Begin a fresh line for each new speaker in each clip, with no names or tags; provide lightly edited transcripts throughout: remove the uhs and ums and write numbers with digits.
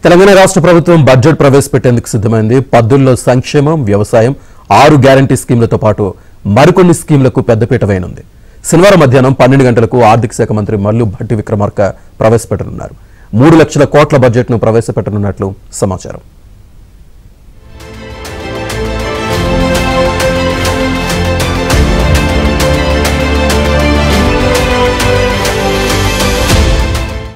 తెలంగాణ రాష్ట్ర ప్రభుత్వం బడ్జెట్ ప్రవేశపెట్టేందుకు సిద్ధమైంది. పద్దుల్లో సంక్షేమం, వ్యవసాయం, 6 గ్యారంటీ స్కీమ్లతో పాటు మరికొన్ని స్కీమ్లకు పెద్దపీట వేయనుంది. శనివారం మధ్యాహ్నం 12 గంటలకు ఆర్థిక శాఖ మంత్రి మల్లు భట్టి విక్రమార్క ప్రవేశపెట్టనున్నారు. 3 లక్షల కోట్ల బడ్జెట్ను ప్రవేశపెట్టనున్నట్లు సమాచారం.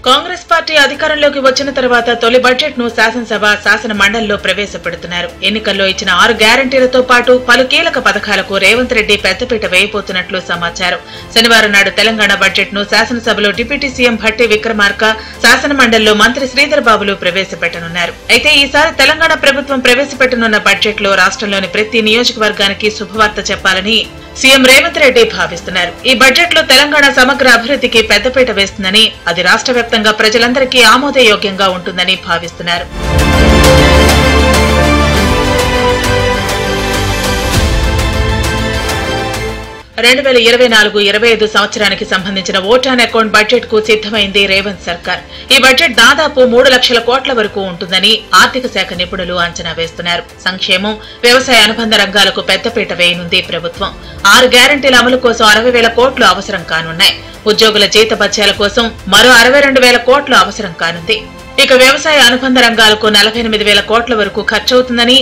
కాంగ్రెస్ పార్టీ అధికారంలోకి వచ్చిన తర్వాత తొలి బడ్జెట్ ను శాసనసభ, శాసన మండలిలో ప్రవేశపెడుతున్నారు. ఎన్నికల్లో ఇచ్చిన 6 గ్యారంటీలతో పాటు పలు కీలక పథకాలకు రేవంత్ రెడ్డి పెద్దపీట వేయబోతున్నట్లు సమాచారం. శనివారం నాడు తెలంగాణ బడ్జెట్ ను శాసనసభలో డిప్యూటీ సీఎం భట్టి విక్రమార్క, శాసన మండలిలో మంత్రి శ్రీధర్ బాబులు ప్రవేశపెట్టనున్నారు. అయితే ఈసారి తెలంగాణ ప్రభుత్వం ప్రవేశపెట్టనున్న బడ్జెట్ లో రాష్ట్రంలోని ప్రతి నియోజకవర్గానికి శుభవార్త చెప్పాలని సీఎం రేవంత్ రెడ్డి భావిస్తున్నారు. ఈ బడ్జెట్ లో తెలంగాణ సమగ్ర అభివృద్ధికి పెద్దపీట వేస్తుందని, అది రాష్ట్ర వ్యాప్తంగా ప్రజలందరికీ ఆమోదయోగ్యంగా ఉంటుందని భావిస్తున్నారు. రెండు 2024-25 సంవత్సరానికి సంబంధించిన ఓట్ ఆన్ అకౌంట్ బడ్జెట్ కు సిద్ధమైంది రేవంత్ సర్కార్. ఈ బడ్జెట్ దాదాపు 3 లక్షల కోట్ల వరకు ఉంటుందని ఆర్థిక శాఖ నిపుణులు అంచనా వేస్తున్నారు. సంక్షేమం, వ్యవసాయ అనుబంధ రంగాలకు పెద్దపీట వేయనుంది ప్రభుత్వం. 6 గ్యారంటీల అమలు కోసం 60,000 కోట్లు అవసరం కానున్నాయి. ఉద్యోగుల జీతభత్యాల కోసం మరో 62,000 కోట్లు అవసరం కానుంది. ఇక వ్యవసాయ అనుబంధ రంగాలకు 48,000 కోట్ల వరకు ఖర్చవుతుందని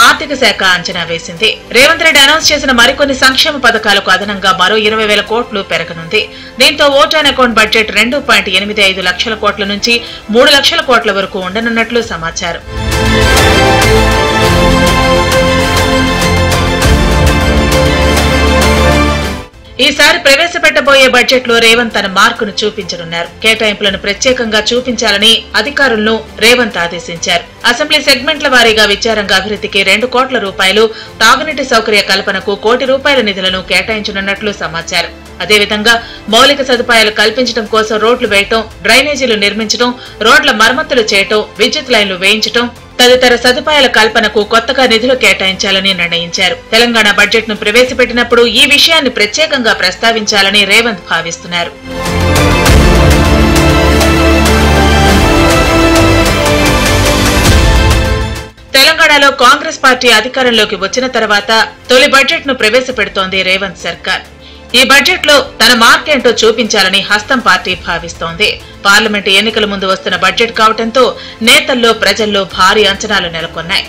ఆర్థిక శాఖ అంచనా వేసింది. రేవంత్ రెడ్డి అనౌన్స్ చేసిన మరికొన్ని సంక్షేమ పథకాలకు అదనంగా మరో 20,000 కోట్లు పెరగనుంది. దీంతో ఓట్ ఆన్ అకౌంట్ బడ్జెట్ 2.85 లక్షల కోట్ల నుంచి 3 లక్షల కోట్ల వరకు ఉండనున్నట్లు సమాచారం. ఈసారి ప్రవేశపెట్టబోయే బడ్జెట్ లో రేవంత్ తన మార్కును చూపించనున్నారు. కేటాయింపులను ప్రత్యేకంగా చూపించాలని అధికారులను రేవంత్ ఆదేశించారు. అసెంబ్లీ సెగ్మెంట్ల వారీగా విద్యారంగ అభివృద్ధికి 2 కోట్ల రూపాయలు, తాగునీటి సౌకర్య కల్పనకు 1 కోటి రూపాయల నిధులను కేటాయించనున్నట్లు సమాచారం. అదేవిధంగా మౌలిక సదుపాయాలు కల్పించడం కోసం రోడ్లు వేయటం, డ్రైనేజీలు నిర్మించడం, రోడ్ల మరమ్మతులు చేయటం, విద్యుత్ లైన్లు వేయించటం తదితర సదుపాయాల కల్పనకు కొత్తగా నిధులు కేటాయించాలని నిర్ణయించారు. తెలంగాణ బడ్జెట్ ను ప్రవేశపెట్టినప్పుడు ఈ విషయాన్ని ప్రత్యేకంగా ప్రస్తావించాలని రేవంత్ భావిస్తున్నారు. తెలంగాణలో కాంగ్రెస్ పార్టీ అధికారంలోకి వచ్చిన తర్వాత తొలి బడ్జెట్ ను ప్రవేశపెడుతోంది రేవంత్ సర్కార్. ఈ బడ్జెట్ లో తన మార్కేంటో చూపించాలని హస్తం పార్టీ భావిస్తోంది. పార్లమెంటు ఎన్నికల ముందు వస్తున్న బడ్జెట్ కావడంతో నేతల్లో, ప్రజల్లో భారీ అంచనాలు నెలకొన్నాయి.